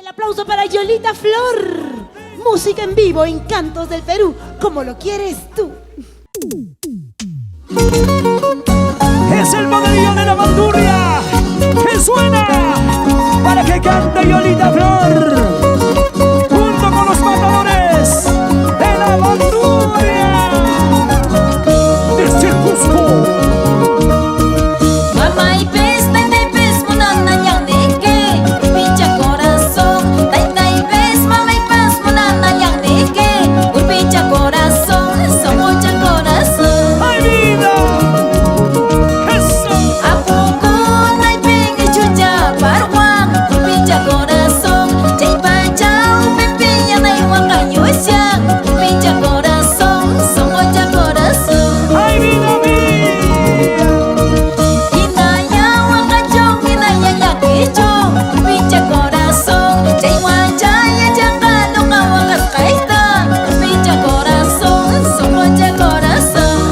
El aplauso para Yolita Flor. Música en vivo en Cantos del Perú, como lo quieres tú. Es el poderío de la bandurria que suena para que cante Yolita Flor junto con los matadores de la bandurria desde el Cusco. Mamá y pez, tay pez, munana yang neke, pincha corazón. Tay pez, mamá y pez, munana yang neke, un pincha corazón, son mucha corazón. ¡Ay, vida! ¡Eso! A poco nay pen y chucha parwan, un pincha corazón. Chay pachao, pepiña nay wakayusya, un pincha corazón, son mucha corazón. ¡Ay, vida mía! Pincha corazón, chay guachaya changalo kawakas kaita. Pincha corazón, son mucha corazón.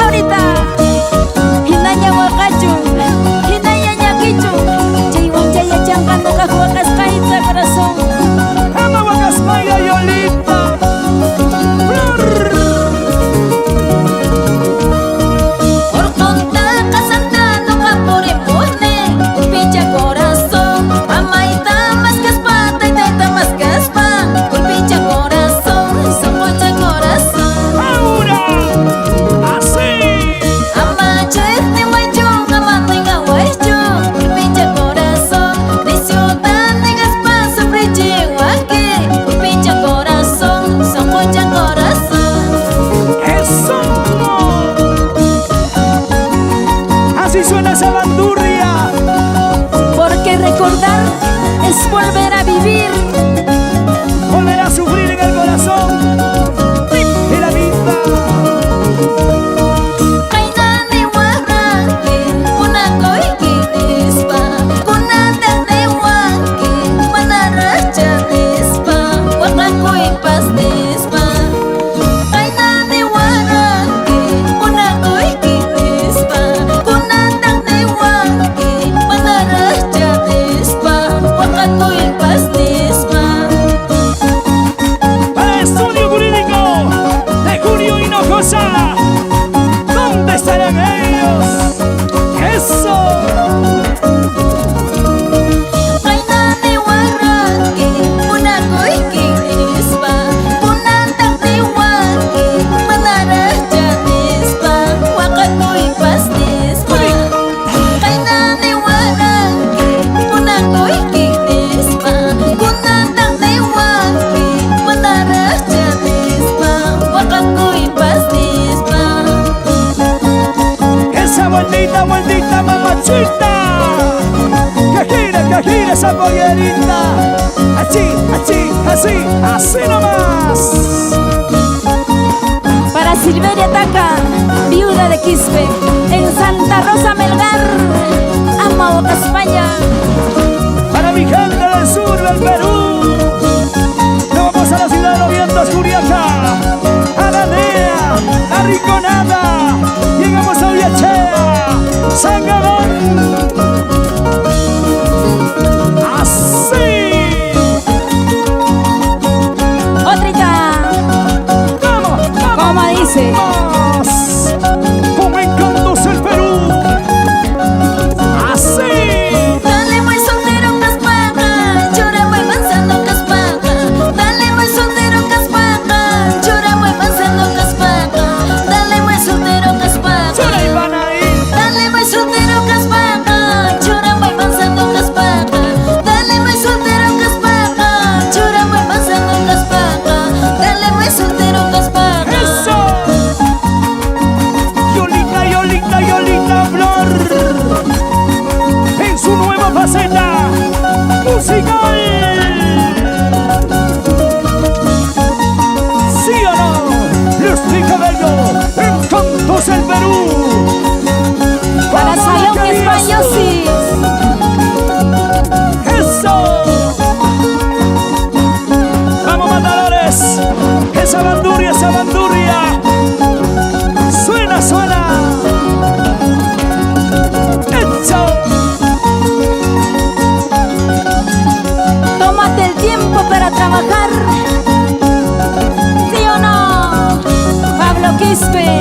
Ahorita, hinaya wakachu, hinaya nyakichu, chay guachaya changalo kawakas kaita corazón. ¡Ama Huacasmaya, Yolita Flor! Por contar casanta no capuremone, pincha corazón. Mamá y tamas que espata y tamas que espa, por pincha corazón, son mucha corazón. ¡Ahora! ¡Así! Ama chete guayón, ama tenga guayón, por pincha corazón. De ciudad negas paso prechihuaque, por pincha corazón, son mucha corazón. ¡Eso! Así suena esa bandurria. Porque recordar es volver a vivir. Volver a sufrir en el corazón de la vida. Kainani wahake, kuna koiki nispa, kuna tete wake, mana raja nispa, wakakui pas nispa. Kainani wahake, kuna koiki nispa, kuna tete wake, mana raja nispa, wakakui pas nispa. Para el estudio jurídico de Julio Hinojosa, ¿dónde estarán ellos? ¡Eso! Kainani wahake, kuna koiki nispa, kuna tete wake, mana raja nispa, wakakui pas nispa. Kainani wahake, kuna koiki nispa, kuna tete wake, mana raja nispa, wakakui pas nispa. Esa bonita mamachita que gira esa pollerita. Así nomás. Para Silveria Taca, viuda de Quispe, en Santa Rosa Melgar, amo Boca España. Para mi gente del sur del Perú, nos vamos a la ciudad de los vientos, Curiaca, a la Nea, a Rinconada, llegamos a Villachea, San Gabón. Así. Otrita, como dice. Más, como en Cantos del Perú. Así. Dale muy soltero caspaca, llora muy pensando caspaca. Dale muy soltero caspaca, llora muy pensando caspaca. Dale trabajar. ¿Sí o no? Pablo Quispe.